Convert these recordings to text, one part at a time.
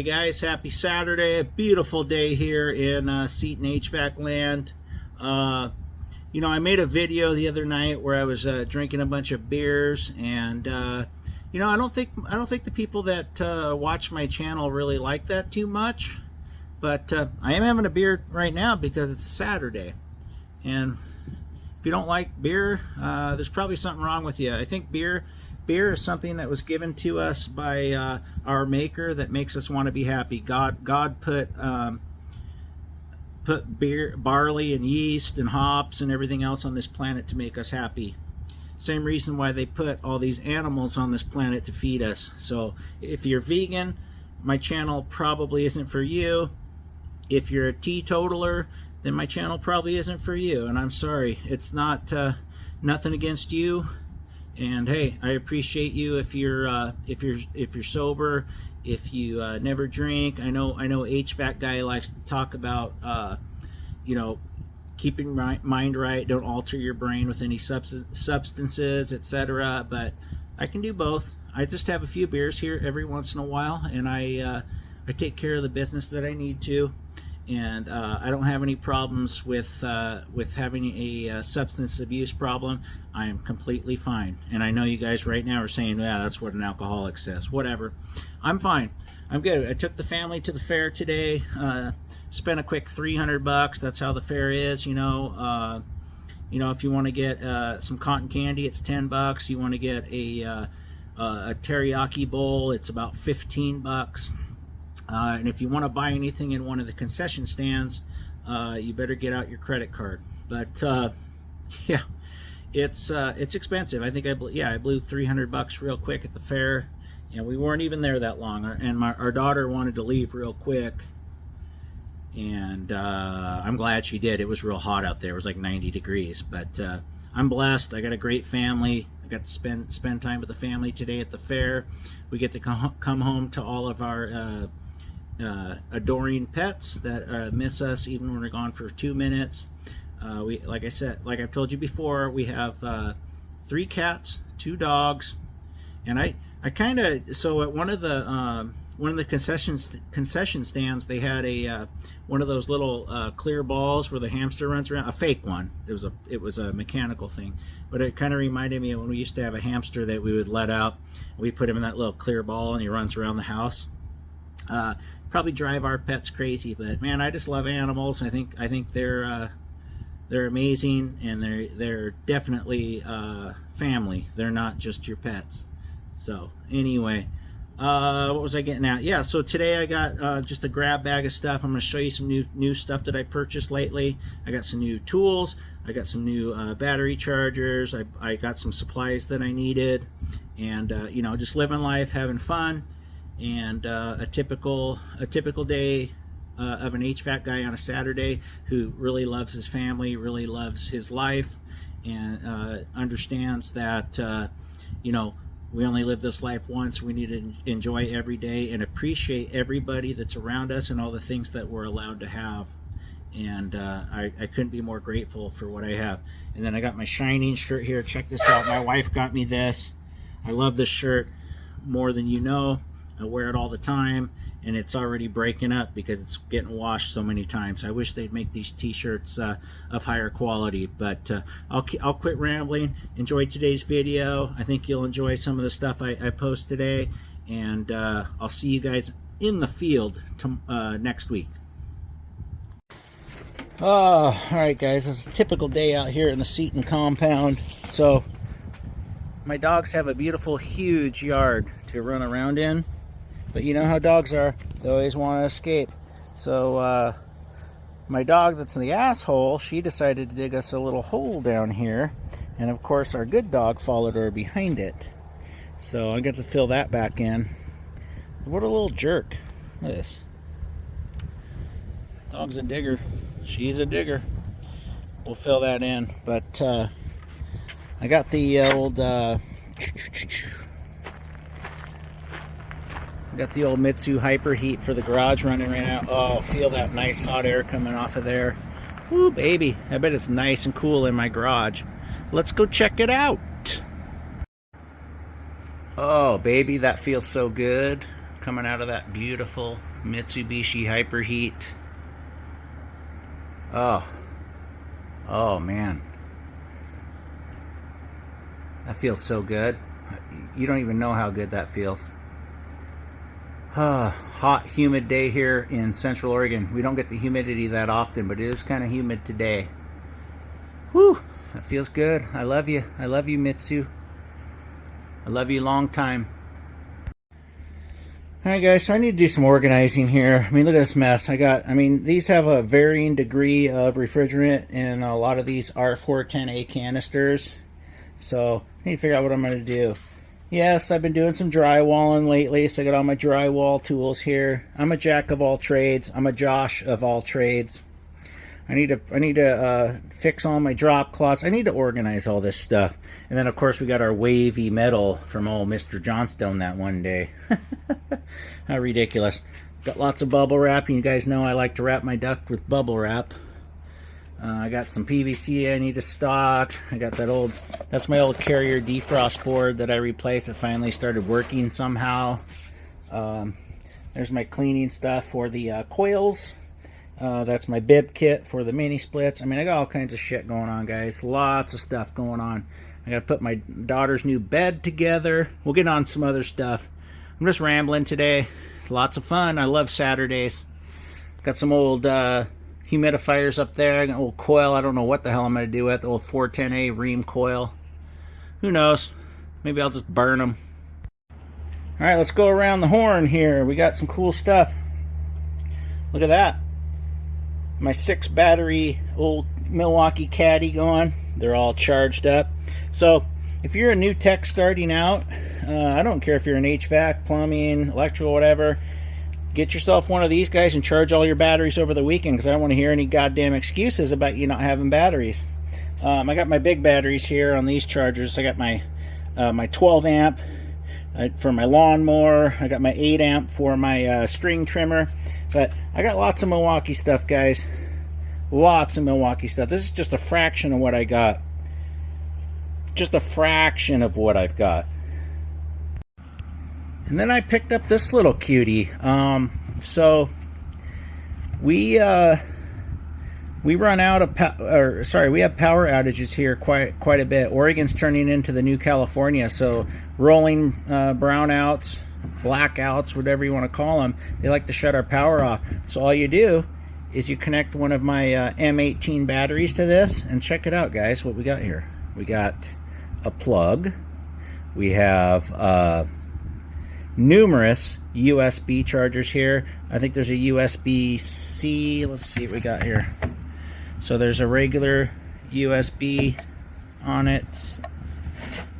Hey guys, happy Saturday. A beautiful day here in Seton HVAC land. You know, I made a video the other night where I was drinking a bunch of beers, and you know, I don't think the people that watch my channel really like that too much. But I am having a beer right now because it's Saturday, and if you don't like beer, there's probably something wrong with you. I think beer is something that was given to us by our Maker that makes us want to be happy. God put beer, barley, and yeast and hops and everything else on this planet to make us happy. Same reason why they put all these animals on this planet to feed us. So if you're vegan, my channel probably isn't for you. If you're a teetotaler, then my channel probably isn't for you. And I'm sorry, it's not nothing against you. And hey, I appreciate you if you're sober, if you never drink. I know HVAC guy likes to talk about you know, keeping your mind right, don't alter your brain with any substances, etc. But I can do both. I just have a few beers here every once in a while, and I take care of the business that I need to. And I don't have any problems with having a substance abuse problem. I am completely fine. And I know you guys right now are saying, yeah, that's what an alcoholic says. Whatever. I'm fine. I'm good. I took the family to the fair today. Spent a quick $300. That's how the fair is, you know. You know, if you want to get some cotton candy, it's $10. You want to get a teriyaki bowl, it's about $15. And if you want to buy anything in one of the concession stands, you better get out your credit card. But yeah, it's expensive. I think I blew $300 real quick at the fair, and we weren't even there that long. And our daughter wanted to leave real quick, and I'm glad she did. It was real hot out there. It was like 90 degrees. But I'm blessed. I got a great family. I got to spend time with the family today at the fair. We get to come home to all of our adoring pets that miss us even when we're gone for 2 minutes. Like I said, like I've told you before, we have 3 cats, 2 dogs, and I kind of, so at one of the concession stands, they had a one of those little clear balls where the hamster runs around, a fake one. It was a mechanical thing, but it kind of reminded me of when we used to have a hamster that we would let out. We put him in that little clear ball and he runs around the house. Probably drive our pets crazy, but man, I just love animals. I think they're amazing, and they're definitely family. They're not just your pets. So anyway, what was I getting at? Yeah, so today I got just a grab bag of stuff. I'm going to show you some new stuff that I purchased lately. I got some new tools. I got some new battery chargers. I got some supplies that I needed, and you know, just living life, having fun. And a typical day of an HVAC guy on a Saturday who really loves his family, really loves his life, and understands that you know, we only live this life once. We need to enjoy every day and appreciate everybody that's around us and all the things that we're allowed to have. And I couldn't be more grateful for what I have. And then I got my Shining shirt here. Check this out. My wife got me this. I love this shirt more than you know. I wear it all the time, and it's already breaking up because it's getting washed so many times. I wish they'd make these t-shirts of higher quality, but I'll quit rambling. Enjoy today's video. I think you'll enjoy some of the stuff I post today, and I'll see you guys in the field next week. All right, guys, it's a typical day out here in the Seton compound. So my dogs have a beautiful, huge yard to run around in. But you know how dogs are, they always want to escape. So my dog that's the asshole, she decided to dig us a little hole down here. And of course our good dog followed her behind it. So I got to fill that back in. What a little jerk. Look at this. Dog's a digger. She's a digger. We'll fill that in. But I got the old... got the old Mitsu Hyper Heat for the garage running right now. Oh, feel that nice hot air coming off of there. Woo, baby. I bet it's nice and cool in my garage. Let's go check it out. Oh, baby, that feels so good. Coming out of that beautiful Mitsubishi Hyperheat. Oh. Oh, man. That feels so good. You don't even know how good that feels. Hot, humid day here in Central Oregon. We don't get the humidity that often, but it is kind of humid today. Whew, that feels good. I love you. I love you, Mitsu. I love you long time. Alright guys, so I need to do some organizing here. I mean, look at this mess. These have a varying degree of refrigerant, and a lot of these are 410A canisters. So I need to figure out what I'm going to do. Yes, I've been doing some drywalling lately, so I got all my drywall tools here. I'm a jack of all trades. I'm a Josh of all trades. I need to fix all my drop cloths. I need to organize all this stuff. And then, of course, we got our wavy metal from old Mr. Johnstone that one day. How ridiculous. Got lots of bubble wrap. You guys know I like to wrap my duct with bubble wrap. I got some PVC I need to stock. I got that's my old Carrier defrost board that I replaced. It finally started working somehow. There's my cleaning stuff for the coils. That's my bib kit for the mini splits. I mean, I got all kinds of shit going on, guys. Lots of stuff going on. I gotta put my daughter's new bed together. We'll get on some other stuff. I'm just rambling today. Lots of fun. I love Saturdays. Got some old humidifiers up there. I got an old coil. I don't know what the hell I'm gonna do with the old 410A ream coil. Who knows? Maybe I'll just burn them. All right, let's go around the horn here. We got some cool stuff. Look at that. My 6 battery old Milwaukee Caddy going. They're all charged up. So if you're a new tech starting out, I don't care if you're in HVAC, plumbing, electrical, whatever, get yourself one of these guys and charge all your batteries over the weekend, because I don't want to hear any goddamn excuses about you not having batteries. I got my big batteries here on these chargers. I got my 12 amp for my lawnmower. I got my 8 amp for my string trimmer. But I got lots of Milwaukee stuff, guys. Lots of Milwaukee stuff. This is just a fraction of what I got. Just a fraction of what I've got. And then I picked up this little cutie. So we run out of we have power outages here quite a bit. Oregon's turning into the new California, so rolling brownouts, blackouts, whatever you want to call them, they like to shut our power off. So all you do is you connect one of my M18 batteries to this, and check it out, guys, what we got here. We got a plug. We have numerous USB chargers here. I think there's a USB-C. Let's see what we got here. So there's a regular USB on it,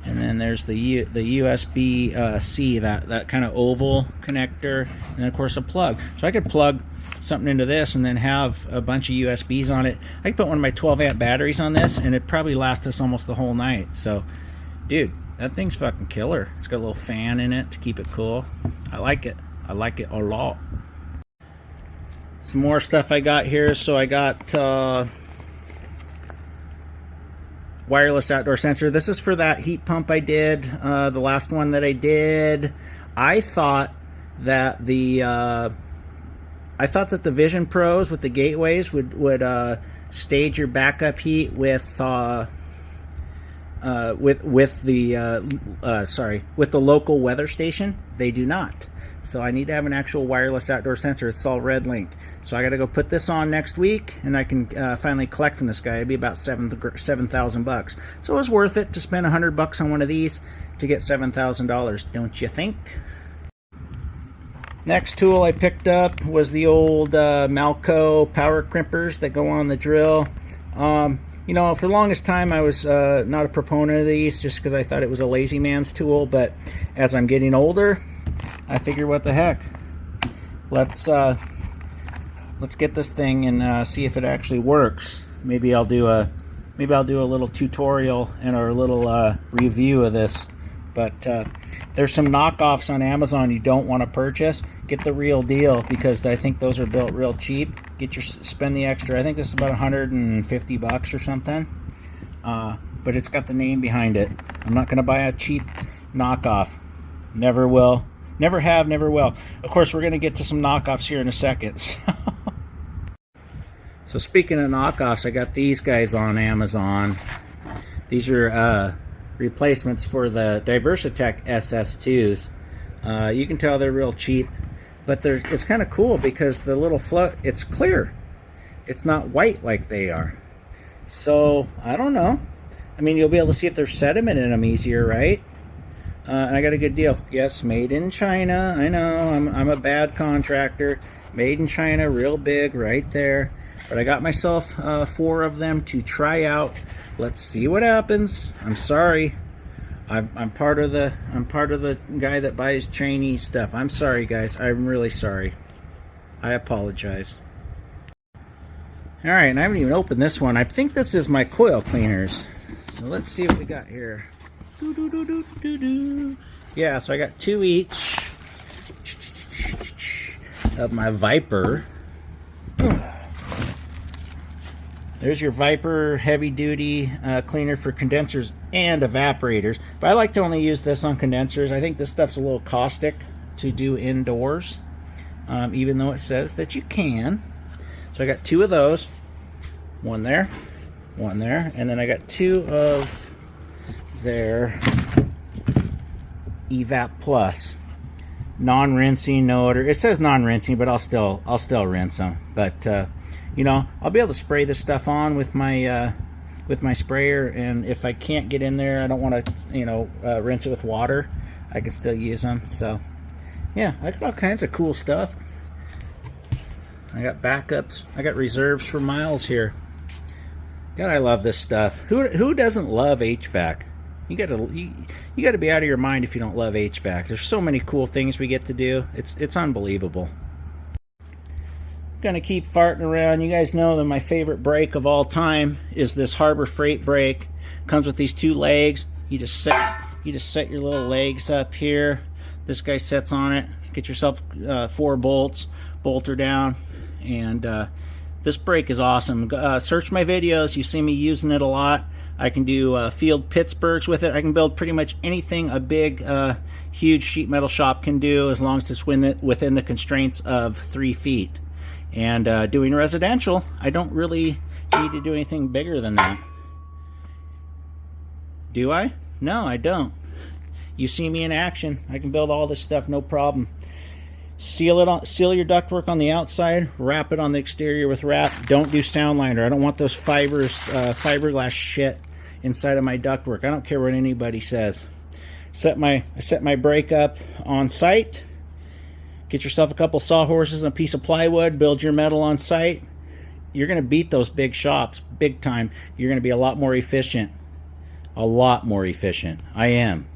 and then there's the USB-C, that kind of oval connector, and then of course a plug. So I could plug something into this and then have a bunch of USBs on it. I could put one of my 12 amp batteries on this, and it'd probably last us almost the whole night. So, dude, that thing's fucking killer. It's got a little fan in it to keep it cool. I like it. I like it a lot. Some more stuff I got here. So I got wireless outdoor sensor. This is for that heat pump I did, the last one that I did. I thought that the Vision Pros with the gateways would stage your backup heat with the local weather station. They do not. So I need to have an actual wireless outdoor sensor. It's all red linked. So I got to go put this on next week, and I can finally collect from this guy. It'd be about $7,000. So it was worth it to spend $100 on one of these to get $7,000, don't you think? Next tool I picked up was the old Malco power crimpers that go on the drill. You know, for the longest time I was not a proponent of these, just because I thought it was a lazy man's tool, but as I'm getting older, I figure, what the heck, let's get this thing and see if it actually works. Maybe I'll do a little tutorial and a little review of this. But there's some knockoffs on Amazon you don't want to purchase. Get the real deal, because I think those are built real cheap. Spend the extra. I think this is about $150 or something. But it's got the name behind it. I'm not going to buy a cheap knockoff. Never will. Never have, never will. Of course, we're going to get to some knockoffs here in a second. So speaking of knockoffs, I got these guys on Amazon. These are replacements for the Diversitech SS2s. You can tell they're real cheap, but it's kind of cool because the little float, it's clear. It's not white like they are. So, I don't know. I mean, you'll be able to see if there's sediment in them easier, right? And I got a good deal. Yes, made in China. I know, I'm a bad contractor. Made in China, real big, right there. But I got myself 4 of them to try out. Let's see what happens. I'm sorry. I'm part of the guy that buys Chinese stuff. I'm sorry, guys. I'm really sorry. I apologize. All right, and I haven't even opened this one. I think this is my coil cleaners. So let's see what we got here. Yeah, so I got 2 each of my Viper. There's your Viper heavy-duty cleaner for condensers and evaporators. But I like to only use this on condensers. I think this stuff's a little caustic to do indoors, even though it says that you can. So I got 2 of those. One there, and then I got 2 of their Evap Plus. Non-rinsing, no odor. It says non-rinsing, but I'll still rinse them. But you know, I'll be able to spray this stuff on with my sprayer, and if I can't get in there, I don't want to, you know, rinse it with water, I can still use them. So yeah, I got all kinds of cool stuff. I got backups. I got reserves for miles here. God, I love this stuff. Who doesn't love HVAC? You gotta be out of your mind if you don't love HVAC. There's so many cool things we get to do. It's unbelievable. Gonna keep farting around. You guys know that my favorite brake of all time is this Harbor Freight brake. Comes with these 2 legs. You just set your little legs up here. This guy sets on it. Get yourself 4 bolts. Bolt her down, and this brake is awesome. Search my videos. You see me using it a lot. I can do field Pittsburghs with it. I can build pretty much anything a big, huge sheet metal shop can do, as long as it's within the constraints of 3 feet. And doing residential, I don't really need to do anything bigger than that. Do I? No, I don't. You see me in action. I can build all this stuff, no problem. Seal your ductwork on the outside, wrap it on the exterior with wrap. Don't do sound liner. I don't want those fiberglass shit inside of my ductwork. I don't care what anybody says. I set my brake up on site. Get yourself a couple sawhorses and a piece of plywood, build your metal on site. You're going to beat those big shops big time. You're going to be a lot more efficient. A lot more efficient. I am.